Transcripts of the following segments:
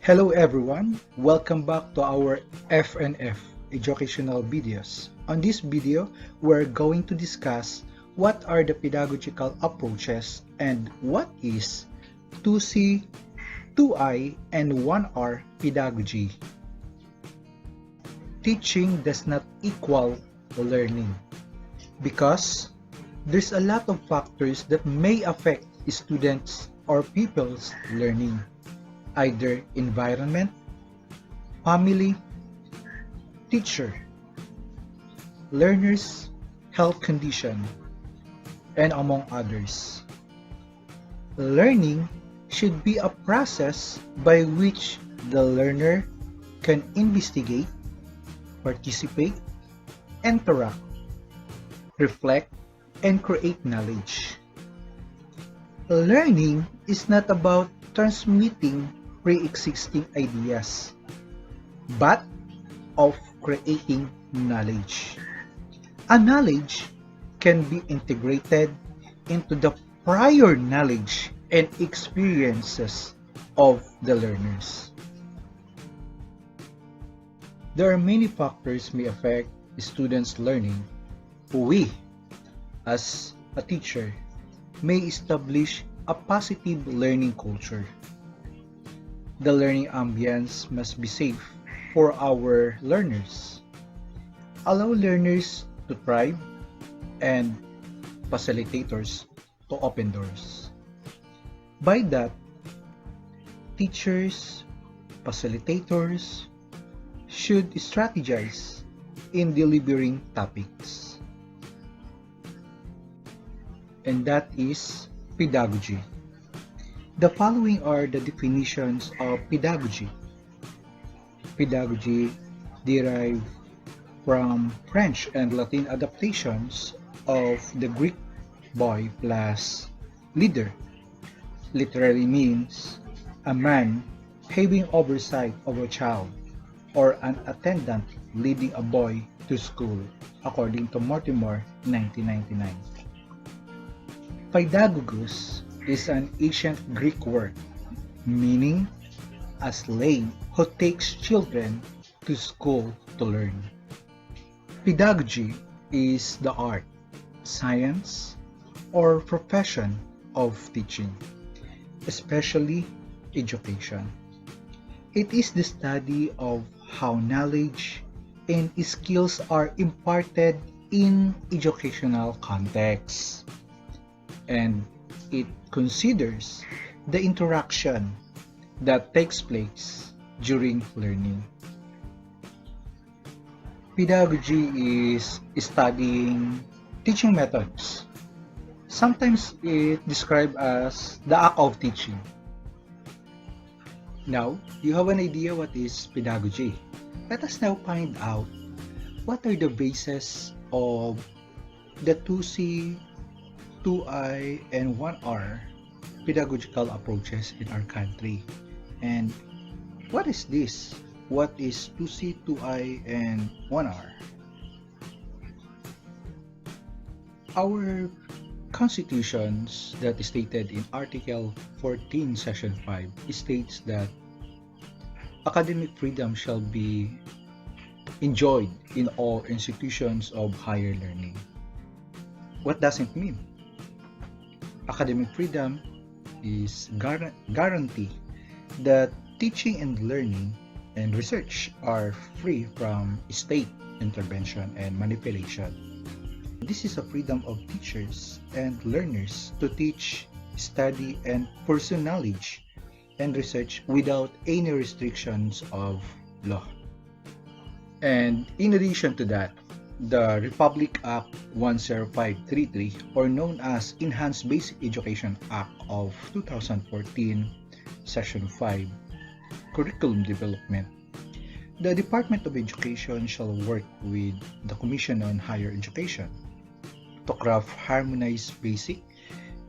Hello everyone, welcome back to our FNF educational videos. On this video, we're going to discuss what are the pedagogical approaches and what is 2C, 2I, and 1R pedagogy. Teaching does not equal learning because there's a lot of factors that may affect students or people's learning. Either environment, family, teacher, learner's health condition, and among others. Learning should be a process by which the learner can investigate, participate, interact, reflect, and create knowledge. Learning is not about transmitting pre-existing ideas, but of creating knowledge. A knowledge can be integrated into the prior knowledge and experiences of the learners. There are many factors may affect students' learning. We, as a teacher, may establish a positive learning culture. The learning ambience must be safe for our learners. Allow learners to thrive and facilitators to open doors. By that, teachers, facilitators should strategize in delivering topics. And that is pedagogy. The following are the definitions of pedagogy. Pedagogy derived from French and Latin adaptations of the Greek boy plus leader. Literally means a man having oversight of a child or an attendant leading a boy to school, according to Mortimer, 1999. Pedagogos is an ancient Greek word meaning a slave who takes children to school to learn. Pedagogy is the art, science, or profession of teaching, especially education. It is the study of how knowledge and skills are imparted in educational contexts. And it considers the interaction that takes place during learning. Pedagogy is studying teaching methods. Sometimes it described as the act of teaching. Now, you have an idea what is pedagogy. Let us now find out what are the bases of the 2C, 2I, and 1R pedagogical approaches in our country. And what is this? What is 2C, 2I, and 1R? Our constitutions that is stated in Article 14, Section 5 states that academic freedom shall be enjoyed in all institutions of higher learning. What does it mean? Academic freedom is guarantee that teaching and learning and research are free from state intervention and manipulation. This is a freedom of teachers and learners to teach, study, and pursue knowledge and research without any restrictions of law. And in addition to that, the Republic Act 10533, or known as Enhanced Basic Education Act of 2014, Section 5, Curriculum Development. The Department of Education shall work with the Commission on Higher Education to craft harmonized basic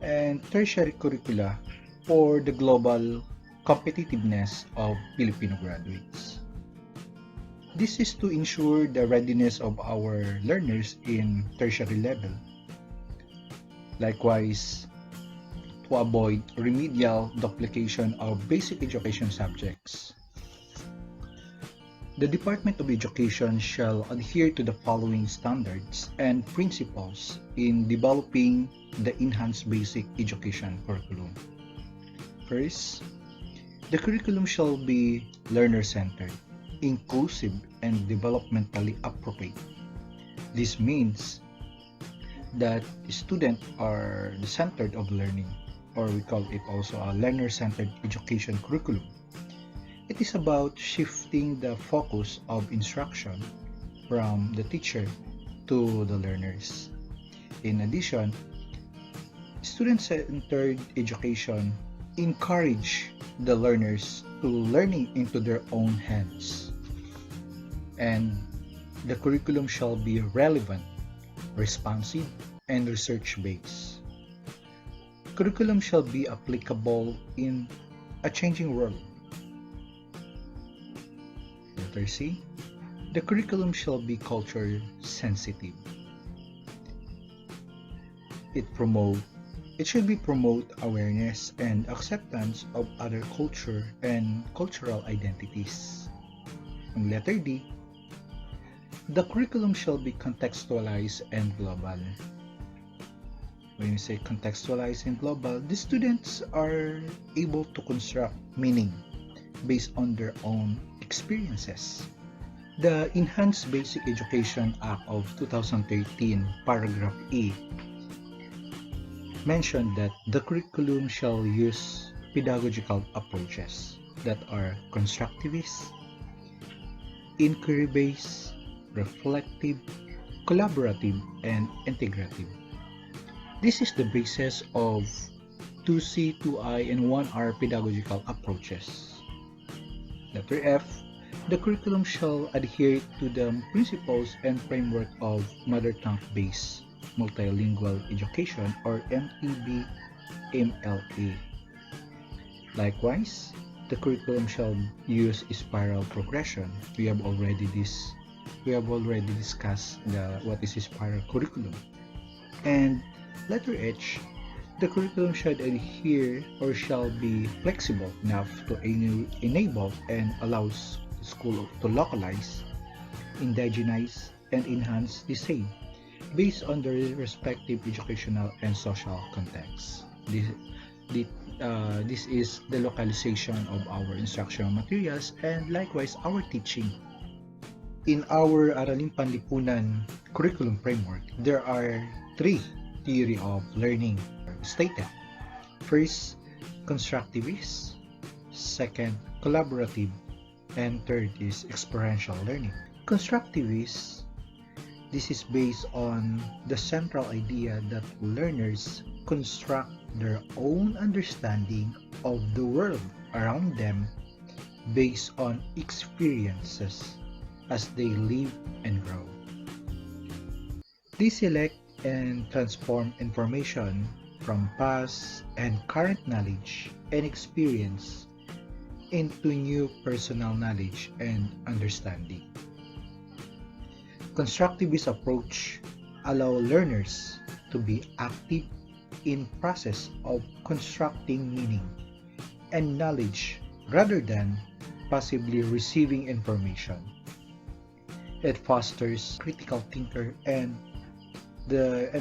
and tertiary curricula for the global competitiveness of Filipino graduates. This is to ensure the readiness of our learners in tertiary level. Likewise, to avoid remedial duplication of basic education subjects The Department of Education shall adhere to the following standards and principles in developing the enhanced basic education curriculum. First, the curriculum shall be learner-centered, inclusive, and developmentally appropriate. This means that students are the center of learning, or we call it also a learner-centered education curriculum. It is about shifting the focus of instruction from the teacher to the learners. In addition, student-centered education encourage the learners to learning into their own hands. And the curriculum shall be relevant, responsive, and research-based. Curriculum shall be applicable in a changing world. Letter C. The curriculum shall be culture sensitive. It should be promote awareness and acceptance of other culture and cultural identities. And letter D. The curriculum shall be contextualized and global. When you say contextualized and global, the students are able to construct meaning based on their own experiences. The Enhanced Basic Education Act of 2013, paragraph A, mentioned that the curriculum shall use pedagogical approaches that are constructivist, inquiry-based, reflective, collaborative, and integrative. This is the basis of 2C, 2I, and 1R pedagogical approaches. Letter F. The curriculum shall adhere to the principles and framework of mother tongue-based multilingual education, or MTB-MLA. Likewise, the curriculum shall use spiral progression. We have already discussed what is spiral curriculum. And letter H, the curriculum should adhere or shall be flexible enough to enable and allows the school to localize, indigenize, and enhance the same based on their respective educational and social context. This is the localization of our instructional materials and likewise our teaching. In our Araling Panlipunan curriculum framework, there are three theory of learning stated. First, constructivist. Second, collaborative. And third is experiential learning. Constructivist, this is based on the central idea that learners construct their own understanding of the world around them based on experiences as they live and grow. They select and transform information from past and current knowledge and experience into new personal knowledge and understanding. Constructivist approach allow learners to be active in process of constructing meaning and knowledge rather than passively receiving information. It fosters critical thinker and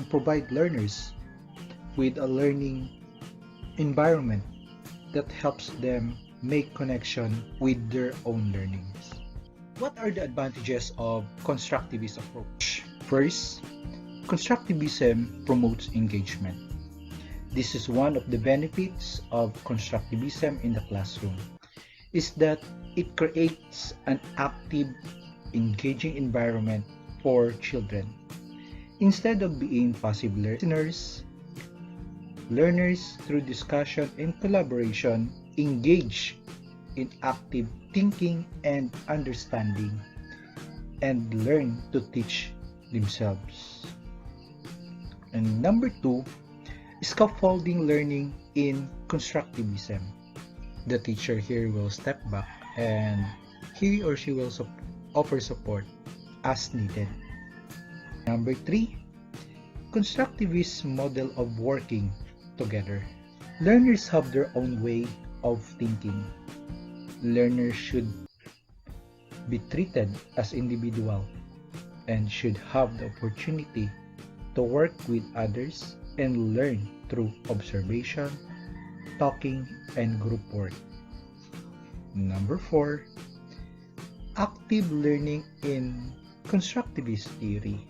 provide learners with a learning environment that helps them make connection with their own learnings. What are the advantages of constructivist approach? First, constructivism promotes engagement. This is one of the benefits of constructivism in the classroom, is that it creates an active, engaging environment for children. Instead of being passive listeners, learners through discussion and collaboration engage in active thinking and understanding and learn to teach themselves. And number two, scaffolding learning in constructivism. The teacher here will step back and he or she will offer support as needed. Number three, constructivist model of working together. Learners have their own way of thinking. Learners should be treated as individual and should have the opportunity to work with others and learn through observation, talking, and group work. Number 4, active learning in constructivist theory.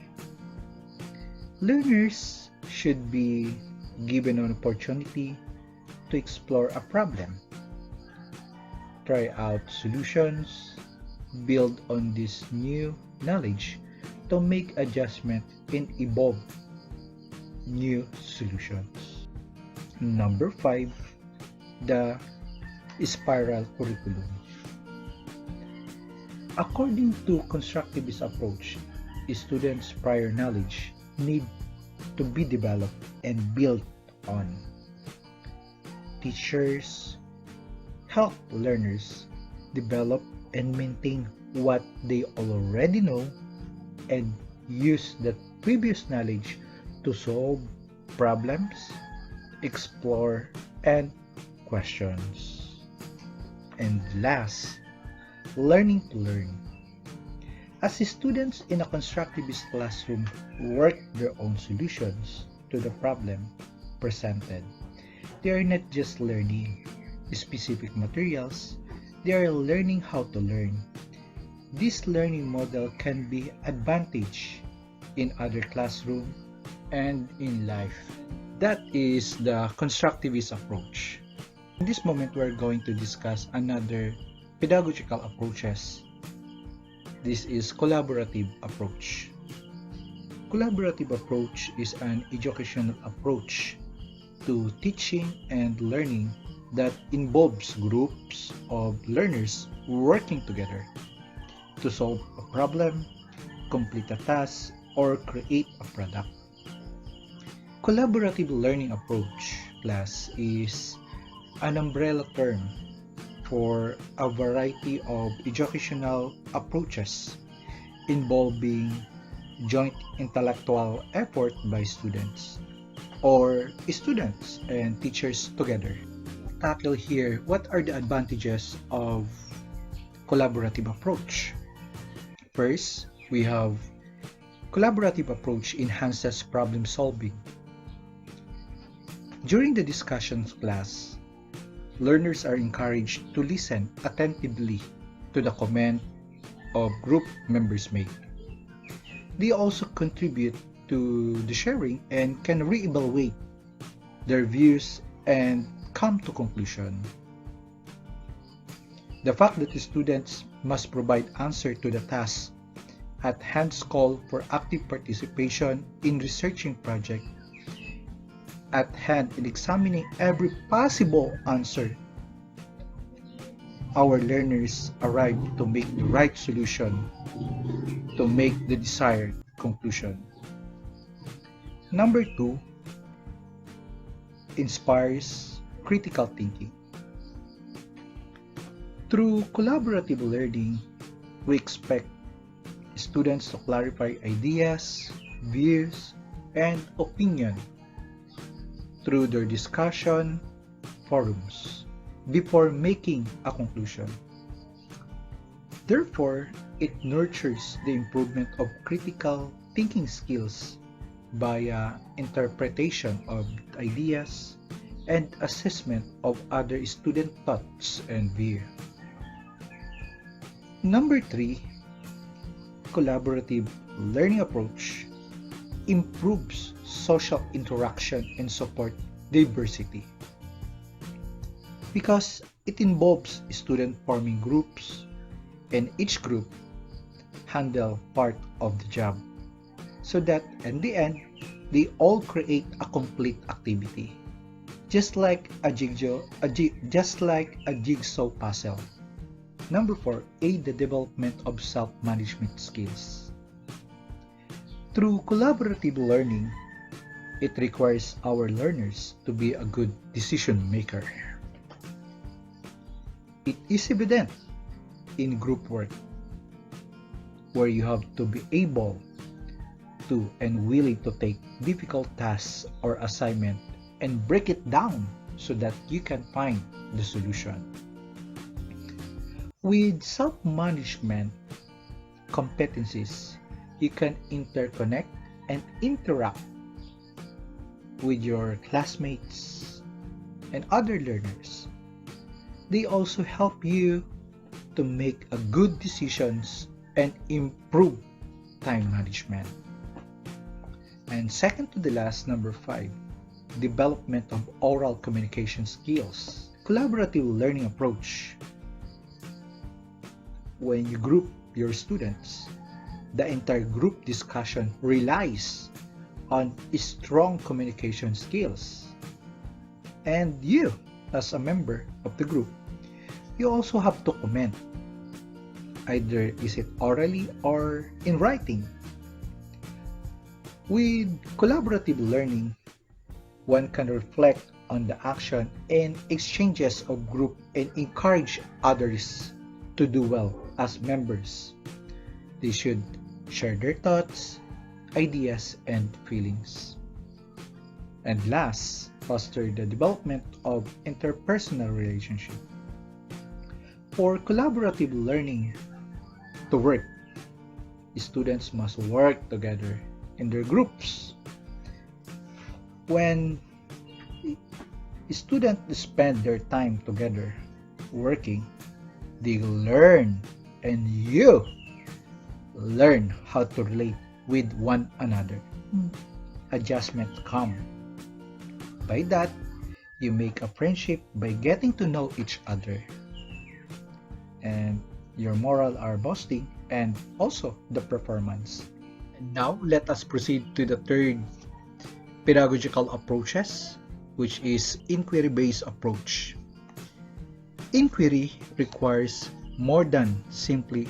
Learners should be given an opportunity to explore a problem, try out solutions, build on this new knowledge to make adjustment and evolve new solutions. Number 5, the spiral curriculum. According to Constructivist Approach, students' prior knowledge need to be developed and built on. Teachers help learners develop and maintain what they already know and use that previous knowledge to solve problems, explore, and questions. And last, learning to learn. As students in a constructivist classroom work their own solutions to the problem presented, they are not just learning specific materials, they are learning how to learn. This learning model can be advantage in other classroom and in life. That is the constructivist approach. In this moment, we're going to discuss another pedagogical approaches. This is collaborative approach. Collaborative approach is an educational approach to teaching and learning that involves groups of learners working together to solve a problem, complete a task, or create a product. Collaborative learning approach class is an umbrella term for a variety of educational approaches involving joint intellectual effort by students or students and teachers together. Tackle here what are the advantages of collaborative approach. First, we have collaborative approach enhances problem solving. During the discussions class, learners are encouraged to listen attentively to the comment of group members make. They also contribute to the sharing and can reevaluate their views and come to conclusion. The fact that the students must provide answer to the task at hand call for active participation in researching project at hand in examining every possible answer. Our learners arrive to make the right solution to make the desired conclusion. Number 2, inspires critical thinking. Through collaborative learning, we expect students to clarify ideas, views, and opinion through their discussion forums before making a conclusion. Therefore, it nurtures the improvement of critical thinking skills via interpretation of ideas and assessment of other student thoughts and views. Number 3, collaborative learning approach improves social interaction and support diversity because it involves student forming groups and each group handle part of the job so that in the end they all create a complete activity just like a jigsaw puzzle. Number 4, aid the development of self-management skills. Through collaborative learning, it requires our learners to be a good decision maker. It is evident in group work where you have to be able to and willing to take difficult tasks or assignment and break it down so that you can find the solution. With self-management, competencies, you can interconnect and interact with your classmates and other learners. They also help you to make a good decisions and improve time management. And second to the last, number 5, development of oral communication skills. Collaborative learning approach. When you group your students, the entire group discussion relies on strong communication skills. And you, as a member of the group, you also have to comment. Either is it orally or in writing. With collaborative learning, one can reflect on the action and exchanges of group and encourage others to do well as members. They should share their thoughts, ideas, and feelings. And last, foster the development of interpersonal relationship. For collaborative learning to work, students must work together in their groups. When students spend their time together working, they learn, and you learn how to relate with one another. Adjustments come. By that, you make a friendship by getting to know each other. And your moral are boosting and also the performance. And now, let us proceed to the third pedagogical approaches, which is inquiry-based approach. Inquiry requires more than simply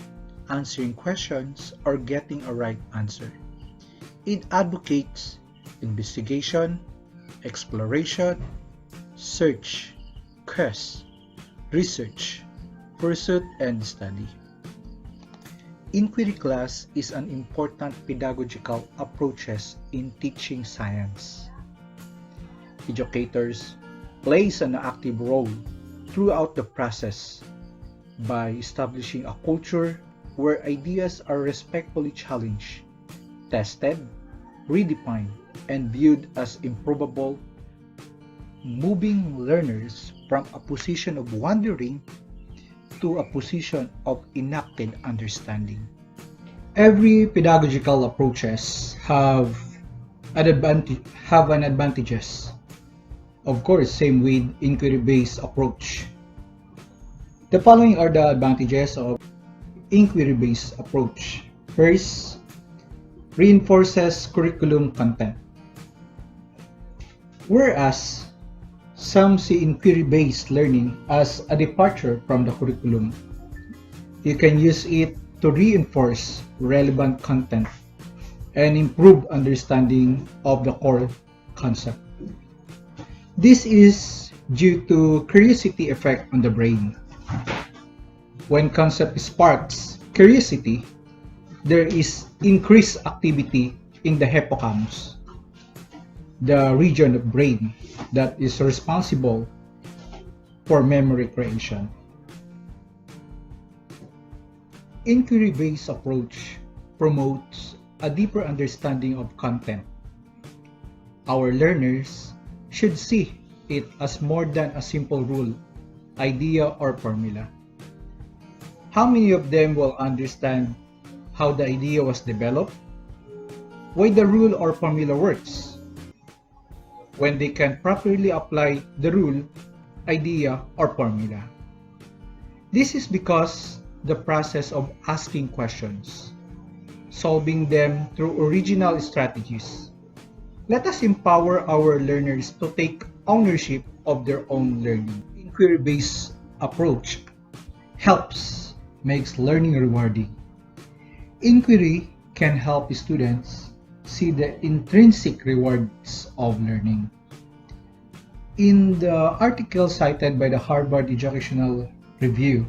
answering questions or getting a right answer. It advocates investigation, exploration, search, quest, research, pursuit, and study. Inquiry class is an important pedagogical approaches in teaching science. Educators plays an active role throughout the process by establishing a culture where ideas are respectfully challenged, tested, redefined, and viewed as improvable, moving learners from a position of wondering to a position of enacted understanding. Every pedagogical approaches have an advantages. Of course, same with inquiry-based approach. The following are the advantages of inquiry-based approach. First, reinforces curriculum content. Whereas some see inquiry-based learning as a departure from the curriculum, you can use it to reinforce relevant content and improve understanding of the core concept. This is due to curiosity effect on the brain. When concept sparks curiosity, there is increased activity in the hippocampus, the region of brain that is responsible for memory creation. Inquiry-based approach promotes a deeper understanding of content. Our learners should see it as more than a simple rule, idea, or formula. How many of them will understand how the idea was developed, why the rule or formula works, when they can properly apply the rule, idea, or formula? This is because the process of asking questions, solving them through original strategies. Let us empower our learners to take ownership of their own learning. Inquiry-based approach makes learning rewarding. Inquiry can help students see the intrinsic rewards of learning. In the article cited by the Harvard Educational Review,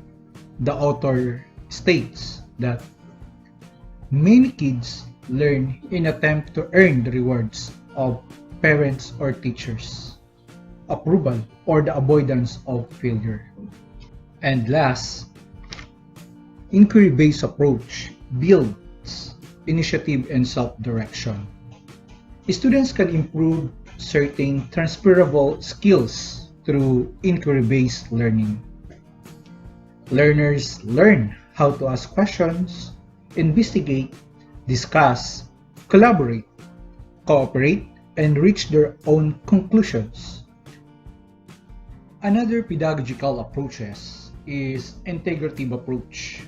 the author states that many kids learn in attempt to earn the rewards of parents or teachers, approval, or the avoidance of failure. And last, inquiry-based approach builds initiative and self-direction. Students can improve certain transferable skills through inquiry-based learning. Learners learn how to ask questions, investigate, discuss, collaborate, cooperate, and reach their own conclusions. Another pedagogical approaches is integrative approach.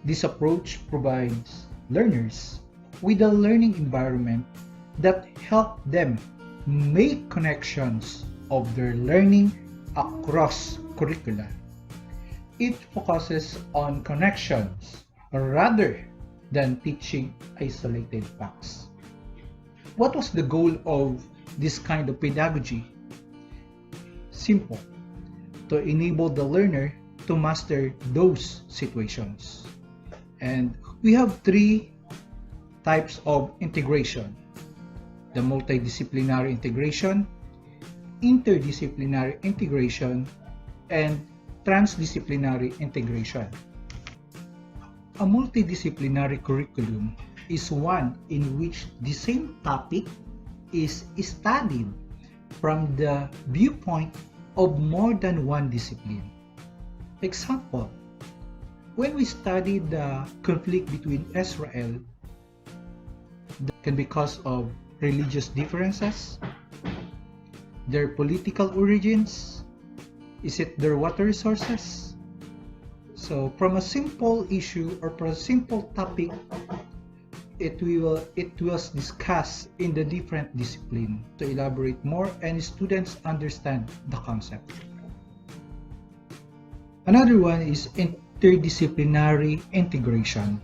This approach provides learners with a learning environment that help them make connections of their learning across curricula. It focuses on connections rather than teaching isolated facts. What was the goal of this kind of pedagogy? Simple: to enable the learner to master those situations. And we have three types of integration: the multidisciplinary integration, interdisciplinary integration, and transdisciplinary integration. A multidisciplinary curriculum is one in which the same topic is studied from the viewpoint of more than one discipline. Example: when we study the conflict between Israel, that can be because of religious differences, their political origins, is it their water resources? So from a simple issue or from a simple topic, it was discussed in the different discipline to elaborate more and students understand the concept. Another one is interdisciplinary integration.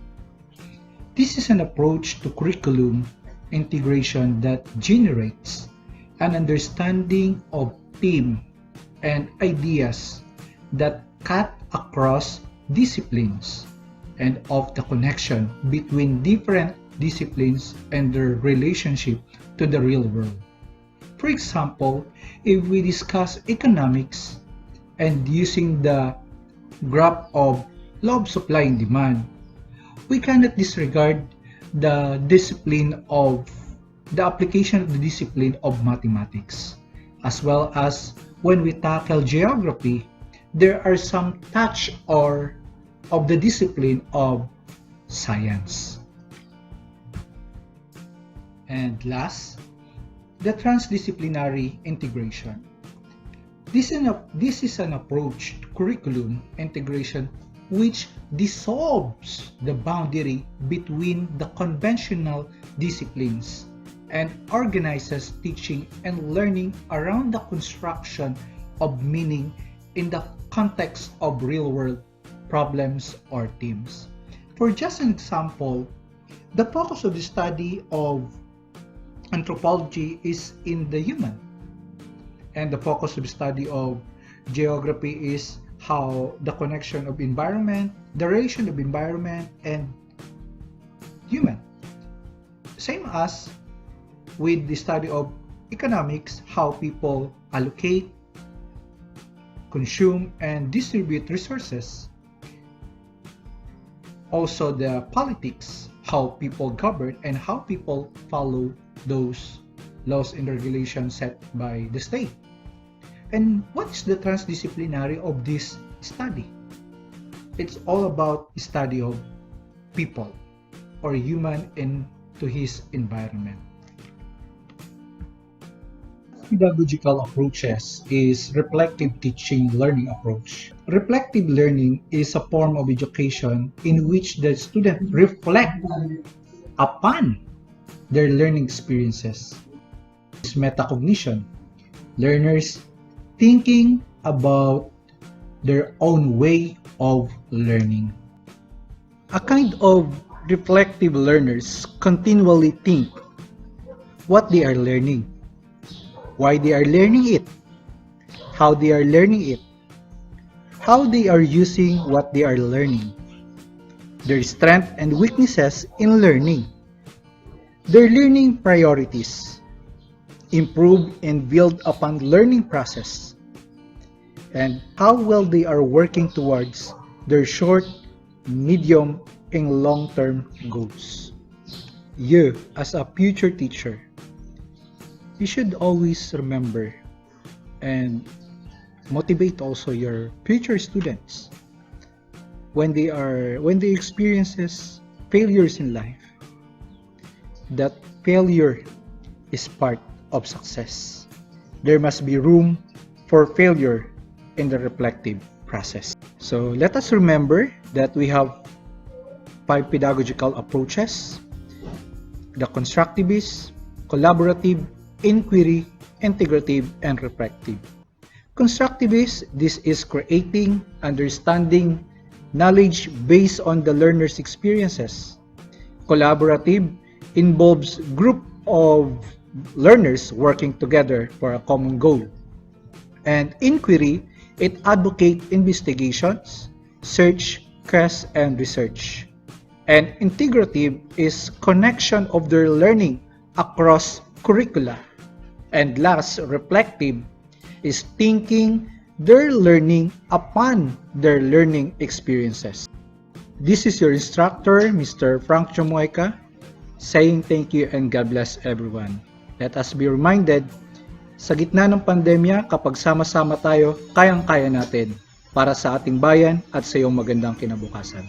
This is an approach to curriculum integration that generates an understanding of theme and ideas that cut across disciplines and of the connection between different disciplines and their relationship to the real world. For example, if we discuss economics and using the graph of law of supply and demand, we cannot disregard the discipline of the application of the discipline of mathematics, as well as when we tackle geography, there are some touch or of the discipline of science. And last, the transdisciplinary integration. This is an approach to curriculum integration which dissolves the boundary between the conventional disciplines and organizes teaching and learning around the construction of meaning in the context of real-world problems or themes. For just an example, the focus of the study of anthropology is in the human, and the focus of the study of geography is how the connection of environment, the relation of environment and human. Same as with the study of economics, how people allocate, consume, and distribute resources. Also the politics, how people govern and how people follow those laws and regulations set by the state. And what is the transdisciplinary of this study? It's all about study of people or human into his environment. Pedagogical approaches is reflective teaching learning approach. Reflective learning is a form of education in which the student reflect upon their learning experiences. It's metacognition. Learners thinking about their own way of learning. A kind of reflective learners continually think what they are learning, why they are learning it, how they are learning it, how they are using what they are learning, their strengths and weaknesses in learning, their learning priorities, improve and build upon learning process, and how well they are working towards their short, medium, in long-term goals. You, as a future teacher, you should always remember and motivate also your future students when they experiences failures in life, that failure is part of success. There must be room for failure in the reflective process. So let us remember that we have 5 pedagogical approaches: the constructivist, collaborative, inquiry, integrative, and reflective. Constructivist, this is creating, understanding, knowledge based on the learner's experiences. Collaborative involves group of learners working together for a common goal. And inquiry, it advocates investigations, search, quest, and research. And integrative is connection of their learning across curricula. And last, reflective is thinking their learning upon their learning experiences. This is your instructor, Mr. Frank Chomoyka, saying thank you and God bless everyone. Let us be reminded, sa gitna ng pandemya, kapag sama-sama tayo, kayang-kaya natin para sa ating bayan at sa iyong magandang kinabukasan.